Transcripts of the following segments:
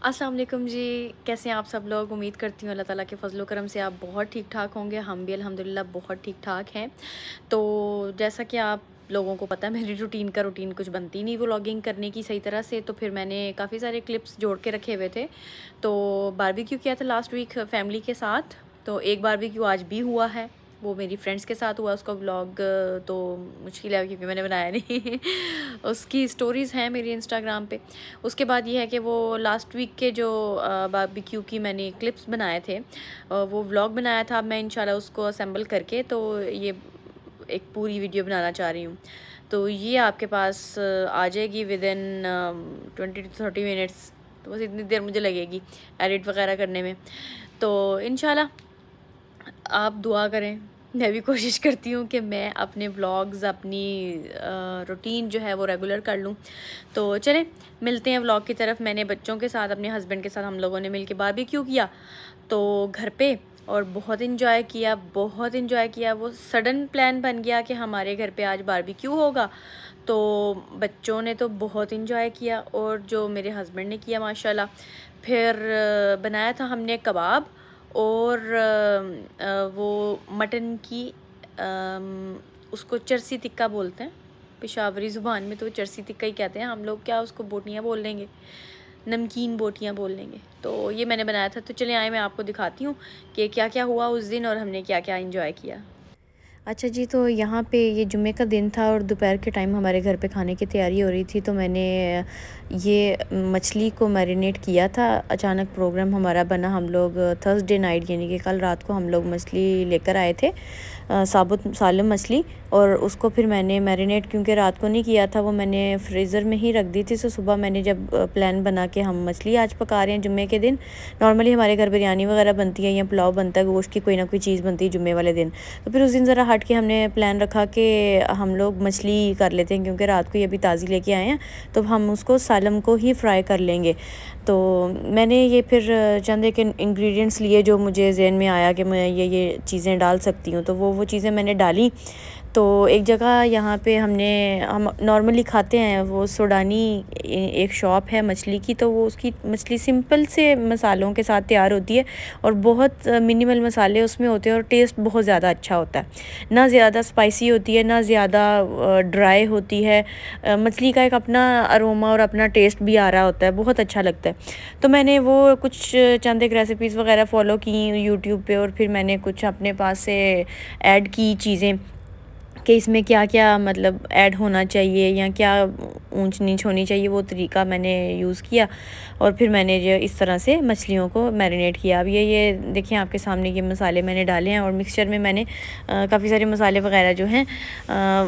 अस्सलाम वालेकुम जी। कैसे हैं आप सब लोग? उम्मीद करती हूँ अल्लाह ताला के फ़ज़ल व करम से आप बहुत ठीक ठाक होंगे। हम भी अल्हम्दुलिल्लाह बहुत ठीक ठाक हैं। तो जैसा कि आप लोगों को पता है मेरी रूटीन कुछ बनती नहीं व्लॉगिंग करने की सही तरह से, तो फिर मैंने काफ़ी सारे क्लिप्स जोड़ के रखे हुए थे। तो बारबेक्यू किया था लास्ट वीक फैमिली के साथ, तो एक बारबेक्यू आज भी हुआ है, वो मेरी फ्रेंड्स के साथ हुआ। उसका व्लॉग तो मुश्किल है क्योंकि मैंने बनाया नहीं उसकी स्टोरीज़ हैं मेरी इंस्टाग्राम पे। उसके बाद ये है कि वो लास्ट वीक के जो बारबेक्यू की मैंने क्लिप्स बनाए थे, वो व्लॉग बनाया था। अब मैं इंशाल्लाह उसको असेंबल करके तो ये एक पूरी वीडियो बनाना चाह रही हूँ। तो ये आपके पास आ जाएगी विद इन 20 to 30 मिनट्स। तो बस इतनी देर मुझे लगेगी एडिट वगैरह करने में। तो इंशाल्लाह आप दुआ करें। मैं भी कोशिश करती हूँ कि मैं अपने व्लॉग्स, अपनी रूटीन जो है वो रेगुलर कर लूँ। तो चलें मिलते हैं व्लॉग की तरफ। मैंने बच्चों के साथ, अपने हस्बैंड के साथ हम लोगों ने मिलके बारबेक्यू किया तो घर पे, और बहुत इन्जॉय किया, बहुत इन्जॉय किया। वो सडन प्लान बन गया कि हमारे घर पे आज बारबेक्यू होगा, तो बच्चों ने तो बहुत इन्जॉय किया और जो मेरे हस्बैंड ने किया माशाल्लाह। फिर बनाया था हमने कबाब और वो मटन की, उसको चरसी टिक्का बोलते हैं पेशावरी ज़ुबान में, तो चरसी टिक्का ही कहते हैं। हम लोग क्या उसको बोटियाँ बोल लेंगे, नमकीन बोटियाँ बोल लेंगे। तो ये मैंने बनाया था। तो चले आए, मैं आपको दिखाती हूँ कि क्या क्या हुआ उस दिन और हमने क्या क्या इंजॉय किया। अच्छा जी, तो यहाँ पे ये जुम्मे का दिन था और दोपहर के टाइम हमारे घर पे खाने की तैयारी हो रही थी। तो मैंने ये मछली को मैरिनेट किया था। अचानक प्रोग्राम हमारा बना, हम लोग थर्सडे नाइट यानी कि कल रात को हम लोग मछली लेकर आए थे, साबुत सालम मछली। और उसको फिर मैंने मैरिनेट, क्योंकि रात को नहीं किया था, वो मैंने फ्रीज़र में ही रख दी थी। तो सुबह मैंने जब प्लान बना के हम मछली आज पका रहे हैं जुम्मे के दिन, नॉर्मली हमारे घर बिरयानी वगैरह बनती है या पुलाव बनता है, गोश्त की कोई ना कोई चीज़ बनती है जुम्मे वाले दिन। तो फिर उस दिन ज़रा हट के हमने प्लान रखा कि हम लोग मछली कर लेते हैं, क्योंकि रात को ये अभी ताज़ी लेके आए हैं, तो हम उसको सालम को ही फ्राई कर लेंगे। तो मैंने ये फिर चंद एक इंग्रेडिएंट्स लिए जो मुझे ज़हन में आया कि मैं ये चीज़ें डाल सकती हूँ, तो वो चीज़ें मैंने डाली। तो एक जगह यहाँ पे हम नॉर्मली खाते हैं, वो सोडानी एक शॉप है मछली की, तो वो उसकी मछली सिंपल से मसालों के साथ तैयार होती है और बहुत मिनिमल मसाले उसमें होते हैं और टेस्ट बहुत ज़्यादा अच्छा होता है। ना ज़्यादा स्पाइसी होती है, ना ज़्यादा ड्राई होती है। मछली का एक अपना अरोमा और अपना टेस्ट भी आ रहा होता है, बहुत अच्छा लगता है। तो मैंने वो कुछ चंद एक रेसिपीज़ वगैरह फ़ॉलो की यूट्यूब पे, और फिर मैंने कुछ अपने पास से ऐड की चीज़ें कि इसमें क्या क्या मतलब ऐड होना चाहिए या क्या ऊंच नीच होनी चाहिए, वो तरीका मैंने यूज़ किया। और फिर मैंने जो इस तरह से मछलियों को मैरिनेट किया। अब ये देखिए आपके सामने ये मसाले मैंने डाले हैं, और मिक्सचर में मैंने काफ़ी सारे मसाले वगैरह जो हैं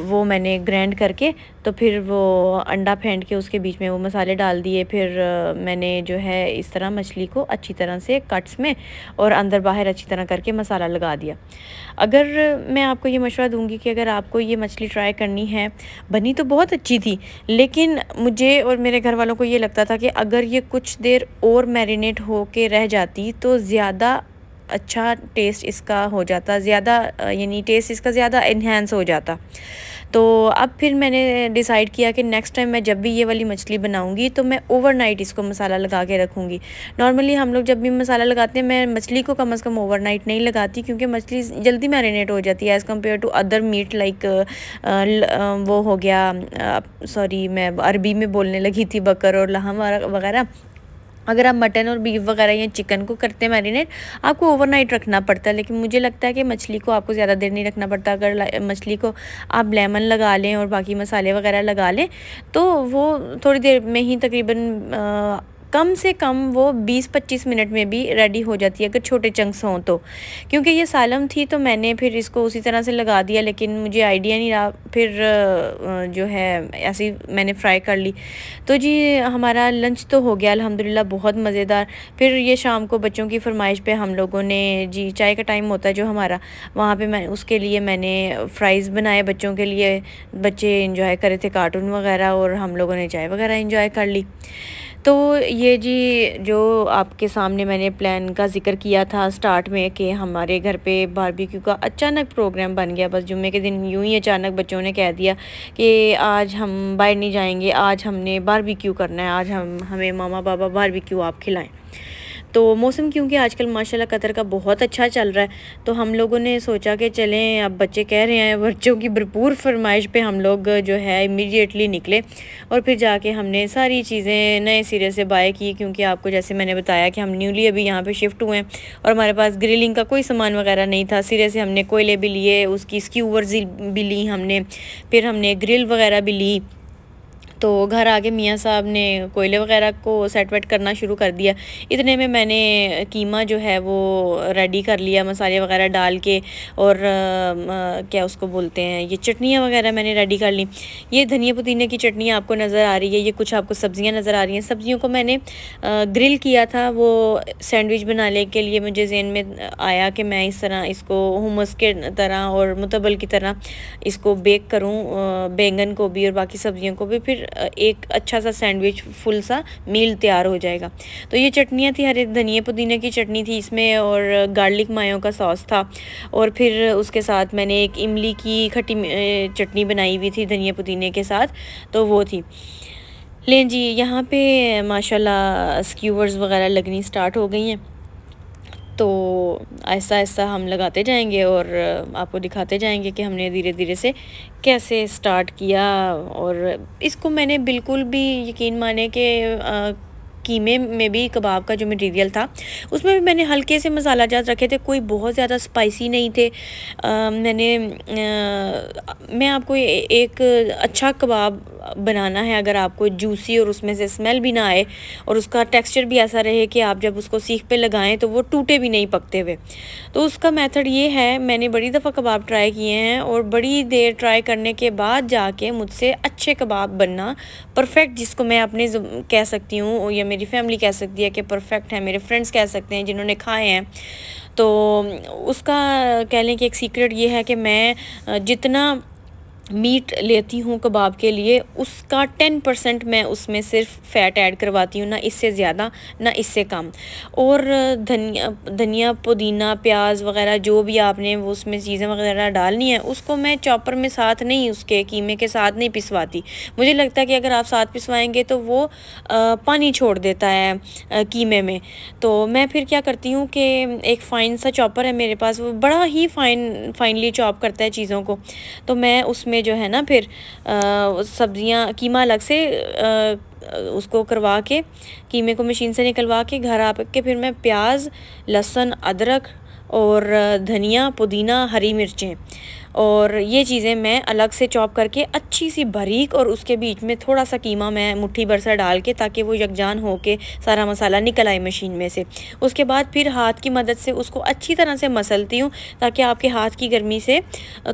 वो मैंने ग्राइंड करके, तो फिर वो अंडा फेंट के उसके बीच में वो मसाले डाल दिए। फिर मैंने जो है इस तरह मछली को अच्छी तरह से कट्स में और अंदर बाहर अच्छी तरह करके मसाला लगा दिया। अगर मैं आपको ये मशवरा दूंगी कि अगर आपको ये मछली ट्राई करनी है, बनी तो बहुत अच्छी थी, लेकिन मुझे और मेरे घर वालों को ये लगता था कि अगर ये कुछ देर और मैरिनेट हो के रह जाती तो ज़्यादा अच्छा टेस्ट इसका हो जाता, ज़्यादा यानी टेस्ट इसका ज़्यादा इन्हेंस हो जाता। तो अब फिर मैंने डिसाइड किया कि नेक्स्ट टाइम मैं जब भी ये वाली मछली बनाऊंगी तो मैं ओवरनाइट इसको मसाला लगा के रखूँगी। नॉर्मली हम लोग जब भी मसाला लगाते हैं, मैं मछली को कम से कम ओवरनाइट नहीं लगाती, क्योंकि मछली जल्दी मैरिनेट हो जाती है as compared to other meat like वो हो गया, सॉरी मैं अरबी में बोलने लगी थी, बकर और लहम वगैरह। अगर आप मटन और बीफ वगैरह या चिकन को करते हैं मैरिनेट, आपको ओवरनाइट रखना पड़ता है, लेकिन मुझे लगता है कि मछली को आपको ज़्यादा देर नहीं रखना पड़ता। अगर मछली को आप लेमन लगा लें और बाकी मसाले वगैरह लगा लें, तो वो थोड़ी देर में ही तकरीबन कम से कम वो 20-25 मिनट में भी रेडी हो जाती है, अगर छोटे चंक्स हों तो। क्योंकि ये सालम थी तो मैंने फिर इसको उसी तरह से लगा दिया, लेकिन मुझे आइडिया नहीं रहा, फिर जो है ऐसे ही मैंने फ्राई कर ली। तो जी हमारा लंच तो हो गया अल्हम्दुलिल्लाह, बहुत मज़ेदार। फिर ये शाम को बच्चों की फरमाइश पे हम लोगों ने, जी चाय का टाइम होता है जो हमारा, वहाँ पे मैं उसके लिए मैंने फ़्राइज़ बनाए बच्चों के लिए। बच्चे इंजॉय कर रहे थे कार्टून वगैरह और हम लोगों ने चाय वगैरह इंजॉय कर ली। तो ये जी जो आपके सामने मैंने प्लान का ज़िक्र किया था स्टार्ट में कि हमारे घर पे बारबेक्यू का अचानक प्रोग्राम बन गया। बस जुम्मे के दिन यूं ही अचानक बच्चों ने कह दिया कि आज हम बाहर नहीं जाएंगे, आज हमने बारबेक्यू करना है, आज हमें मामा बाबा बारबेक्यू आप खिलाएं। तो मौसम क्योंकि आजकल माशाल्लाह कतर का बहुत अच्छा चल रहा है, तो हम लोगों ने सोचा कि चलें, अब बच्चे कह रहे हैं, बच्चों की भरपूर फरमाइश पे हम लोग जो है इमीडिएटली निकले और फिर जाके हमने सारी चीज़ें नए सिरे से बाय की। क्योंकि आपको जैसे मैंने बताया कि हम न्यूली अभी यहाँ पे शिफ्ट हुए हैं और हमारे पास ग्रिलिंग का कोई सामान वगैरह नहीं था। सिरे से हमने कोयले भी लिए, उसकी स्क्यूवर्स भी ली हमने, फिर हमने ग्रिल वगैरह भी ली। तो घर आके मियाँ साहब ने कोयले वगैरह को सेट वेट करना शुरू कर दिया। इतने में मैंने कीमा जो है वो रेडी कर लिया, मसाले वगैरह डाल के, और क्या उसको बोलते हैं, ये चटनियाँ वगैरह मैंने रेडी कर ली। ये धनिया पुदीने की चटनी आपको नज़र आ रही है, ये कुछ आपको सब्ज़ियाँ नज़र आ रही हैं। सब्ज़ियों को मैंने ग्रिल किया था, वो सैंडविच बनाने के लिए मुझे ज़हन में आया कि मैं इस तरह इसको हुमस के तरह और मुतबल की तरह इसको बेक करूँ, बैंगन को भी और बाकी सब्ज़ियों को भी, फिर एक अच्छा सा सैंडविच फुल सा मील तैयार हो जाएगा। तो ये चटनियाँ थी, हरे धनिया पुदीने की चटनी थी इसमें, और गार्लिक मायो का सॉस था, और फिर उसके साथ मैंने एक इमली की खट्टी चटनी बनाई हुई थी धनिया पुदीने के साथ, तो वो थी। लें जी, यहाँ पे माशाल्लाह स्क्यूवर्स वगैरह लगनी स्टार्ट हो गई हैं, तो ऐसा ऐसा हम लगाते जाएंगे और आपको दिखाते जाएंगे कि हमने धीरे धीरे से कैसे स्टार्ट किया। और इसको मैंने बिल्कुल भी यकीन माने कि कीमे में भी कबाब का जो मटेरियल था उसमें भी मैंने हल्के से मसाला जात रखे थे, कोई बहुत ज़्यादा स्पाइसी नहीं थे। मैं आपको एक अच्छा कबाब बनाना है, अगर आपको जूसी और उसमें से स्मेल भी ना आए और उसका टेक्सचर भी ऐसा रहे कि आप जब उसको सीख पे लगाएं तो वो टूटे भी नहीं पकते हुए, तो उसका मेथड ये है। मैंने बड़ी दफ़ा कबाब ट्राई किए हैं और बड़ी देर ट्राई करने के बाद जाके मुझसे अच्छे कबाब बनना परफेक्ट, जिसको मैं अपने कह सकती हूँ या मेरी फैमिली कह सकती है कि परफेक्ट है, मेरे फ्रेंड्स कह सकते हैं जिन्होंने खाए हैं। तो उसका कह लें कि एक सीक्रेट ये है कि मैं जितना मीट लेती हूँ कबाब के लिए उसका 10% मैं उसमें सिर्फ फ़ैट ऐड करवाती हूँ, ना इससे ज़्यादा ना इससे कम। और धनिया पुदीना प्याज वगैरह जो भी आपने वो उसमें चीज़ें वगैरह डालनी है उसको मैं चॉपर में साथ नहीं, उसके कीमे के साथ नहीं पिसवाती। मुझे लगता है कि अगर आप साथ पिसवाएंगे तो वो पानी छोड़ देता है कीमे में। तो मैं फिर क्या करती हूँ कि एक फ़ाइन सा चॉपर है मेरे पास, वो बड़ा ही फाइनली चॉप करता है चीज़ों को, तो मैं उसमें जो है ना फिर सब्जियां कीमा अलग से उसको करवा के कीमे को मशीन से निकलवा के घर आ के फिर मैं प्याज लहसुन अदरक और धनिया पुदीना हरी मिर्चें और ये चीज़ें मैं अलग से चॉप करके अच्छी सी बारीक, और उसके बीच में थोड़ा सा कीमा मैं मुट्ठी भर सा डाल के ताकि वो यकजान हो के सारा मसाला निकल आए मशीन में से। उसके बाद फिर हाथ की मदद से उसको अच्छी तरह से मसलती हूँ ताकि आपके हाथ की गर्मी से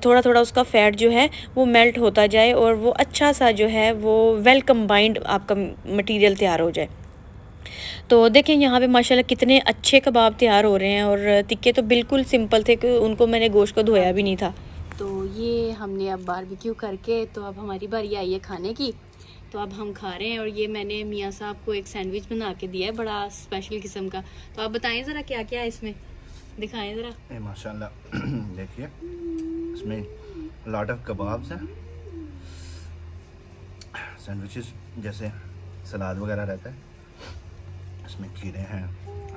थोड़ा थोड़ा उसका फ़ैट जो है वो मेल्ट होता जाए और वो अच्छा सा जो है वो वेल कम्बाइंड आपका मटीरियल तैयार हो जाए। तो देखें यहाँ पे माशाल्लाह कितने अच्छे कबाब तैयार हो रहे हैं, और टिक्के तो बिल्कुल सिंपल थे कि उनको मैंने गोश्त को धोया भी नहीं था। तो ये हमने अब बारबेक्यू करके तो अब हमारी बारी आई है खाने की, तो अब हम खा रहे हैं। और ये मैंने मियाँ साहब को एक सैंडविच बना के दिया है बड़ा स्पेशल किस्म का। तो आप बताएं ज़रा क्या क्या है इसमें, दिखाएं ज़रा। माशाल्लाह देखिए इसमें लॉट ऑफ कबाब्स हैं, सैंडविचेस जैसे सलाद वगैरह रहता है, इसमें खीरे हैं,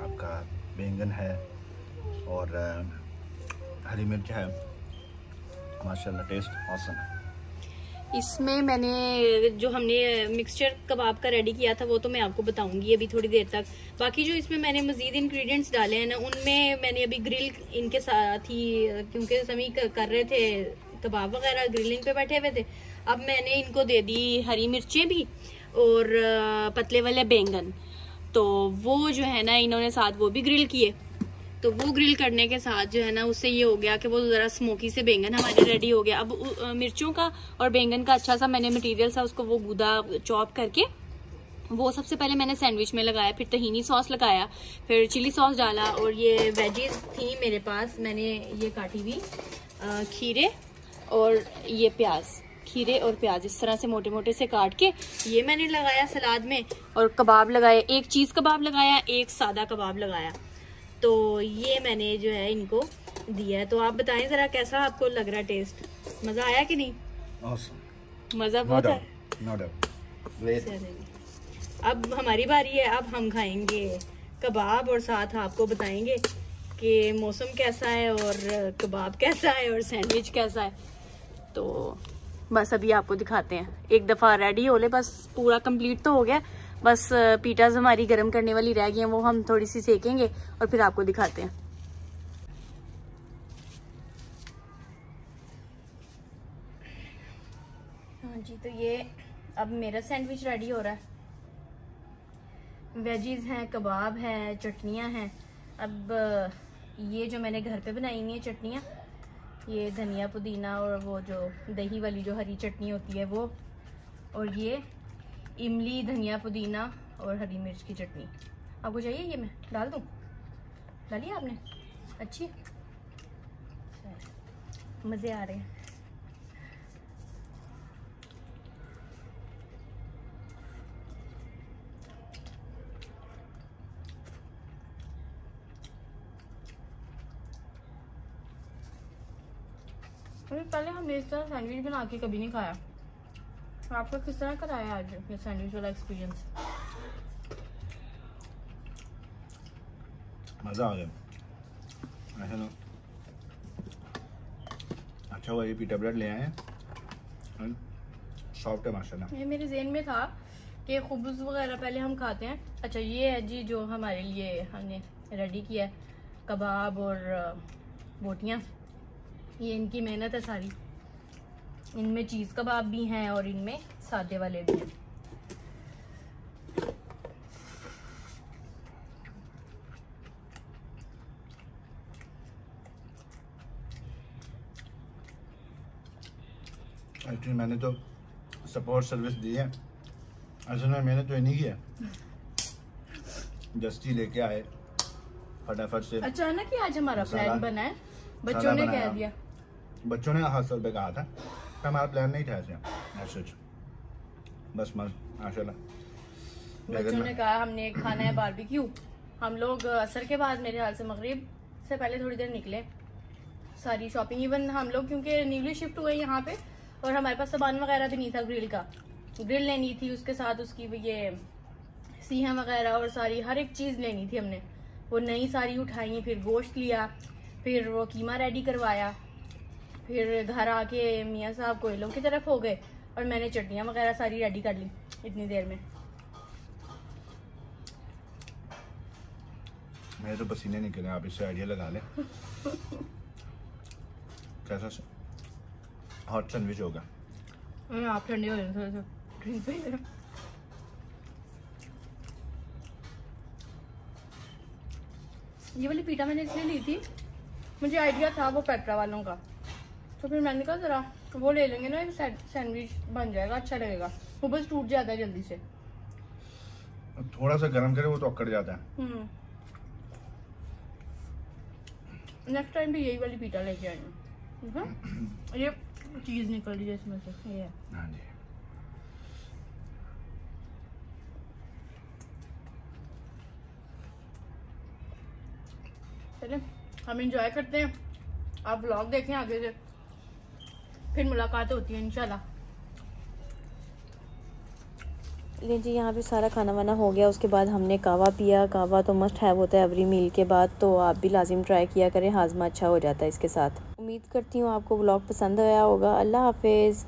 आपका बैंगन है और हरी मिर्च है। माशाल्लाह टेस्ट ऑसम है। इसमें मैंने जो हमने मिक्सचर कबाब का रेडी किया था वो तो मैं आपको बताऊंगी अभी थोड़ी देर तक। बाकी जो इसमें मैंने मजीद इंग्रेडिएंट्स डाले हैं ना, उनमें मैंने अभी ग्रिल इनके साथ ही, क्योंकि सभी कर रहे थे कबाब वगैरह, ग्रिलिंग पे बैठे हुए थे। अब मैंने इनको दे दी हरी मिर्चें भी और पतले वाले बैंगन, तो वो जो है ना इन्होंने साथ वो भी ग्रिल किए। तो वो ग्रिल करने के साथ जो है ना उससे ये हो गया कि वो ज़रा स्मोकी से बैंगन हमारे रेडी हो गया। अब मिर्चों का और बैंगन का अच्छा सा मैंने मटेरियल था उसको वो गूदा चॉप करके वो सबसे पहले मैंने सैंडविच में लगाया, फिर तहीनी सॉस लगाया, फिर चिली सॉस डाला, और ये वेजीज थी मेरे पास, मैंने ये काटी हुई खीरे और ये प्याज, खीरे और प्याज इस तरह से मोटे मोटे से काट के ये मैंने लगाया सलाद में, और कबाब लगाया, एक चीज़ कबाब लगाया, एक सादा कबाब लगाया। तो ये मैंने जो है इनको दिया है। तो आप बताएं ज़रा कैसा आपको लग रहा है टेस्ट, मज़ा आया कि नहीं? Awesome. मज़ा बहुत है। No doubt. Great. अब हमारी बारी है, अब हम खाएंगे कबाब और साथ आपको बताएंगे कि मौसम कैसा है और कबाब कैसा है और सैंडविच कैसा है। तो बस अभी आपको दिखाते हैं, एक दफ़ा रेडी हो ले, बस पूरा कंप्लीट तो हो गया, बस पीटाज हमारी गर्म करने वाली रह गई हैं, वो हम थोड़ी सी सेकेंगे और फिर आपको दिखाते हैं। हाँ जी, तो ये अब मेरा सैंडविच रेडी हो रहा है। वेजीज हैं, कबाब है, चटनियाँ हैं। अब ये जो मैंने घर पे बनाई हुई है चटनियाँ, ये धनिया पुदीना और वो जो दही वाली जो हरी चटनी होती है वो, और ये इमली धनिया पुदीना और हरी मिर्च की चटनी। आपको चाहिए ये मैं डाल दूँ? डालिए आपने? अच्छी मज़े आ रहे हैं। पहले हमने इस तरह सैंडविच बना के कभी नहीं खाया। आपको किस तरह कराया आज ये सैंडविच वाला एक्सपीरियंस? मज़ा आ गया। ऐसा ना अच्छा हुआ ये पीटा ब्रेड ले आए हैं, सॉफ्ट है माशाल्लाह। ये मेरे ज़हन में था कि खुब्ज़ वगैरह पहले हम खाते हैं। अच्छा ये है जी जो हमारे लिए हमने रेडी किया है, कबाब और बोटियाँ। ये इनकी मेहनत है सारी, इनमें चीज़ कबाब भी हैं और इनमें सादे वाले भी हैं। एक्चुअली मैंने तो सपोर्ट सर्विस दी है, असल में मैंने तो नहीं किया, जस्टी लेके आए फटाफट से। अचानक ही आज हमारा प्लान बना है, बच्चों ने कह दिया, बच्चों ने हासिल पे कहा था, हमारा प्लान नहीं था ऐसे बस माशाल्लाह बच्चों ने कहा हमने खाना है बारबेक्यू। हम लोग असर के बाद मेरे ख्याल से मगरिब से पहले थोड़ी देर निकले, सारी शॉपिंग, इवन हम लोग क्योंकि न्यूली शिफ्ट हुए यहाँ पे और हमारे पास सामान वगैरह भी नहीं था, ग्रिल का, ग्रिल लेनी थी, उसके साथ उसकी ये सीहा वगैरह और सारी हर एक चीज़ लेनी थी हमने, वो नई सारी उठाई, फिर गोश्त लिया, फिर वो कीमा रेडी करवाया, फिर घर आके मियाँ साहब कोयलों की तरफ हो गए और मैंने चटनियाँ वगैरह सारी रेडी कर ली इतनी देर में। मेरे तो पसीने निकले, आप इससे आइडिया लगा लें कैसा हॉट सैंडविच होगा। आप ठंडे हो जाए थोड़े से। ये वाली पीटा मैंने इसलिए ली थी, मुझे आइडिया था वो पेट्रा वालों का, तो फिर मैंने कहा ज़रा वो ले लेंगे ना, एक सैंडविच बन जाएगा, अच्छा लगेगा, वो बस टूट जाता है जल्दी से, थोड़ा सा गर्म करे वो तो अकड़ जाता है। नेक्स्ट टाइम भी यही वाली पीटा लेके आएंगे। ये चीज़ निकल रही है इसमें से, ये है। हाँ जी। चले हम इंजॉय करते हैं, आप व्लॉग देखें आगे से, फिर मुलाकात होती है इंशाल्लाह। ले जी, यहाँ पे सारा खाना वाना हो गया, उसके बाद हमने कावा पिया। कावा तो मस्ट हैव होता है एवरी मील के बाद, तो आप भी लाजिम ट्राई किया करें, हाजमा अच्छा हो जाता है इसके साथ। उम्मीद करती हूँ आपको व्लॉग पसंद आया होगा। अल्लाह हाफिज़।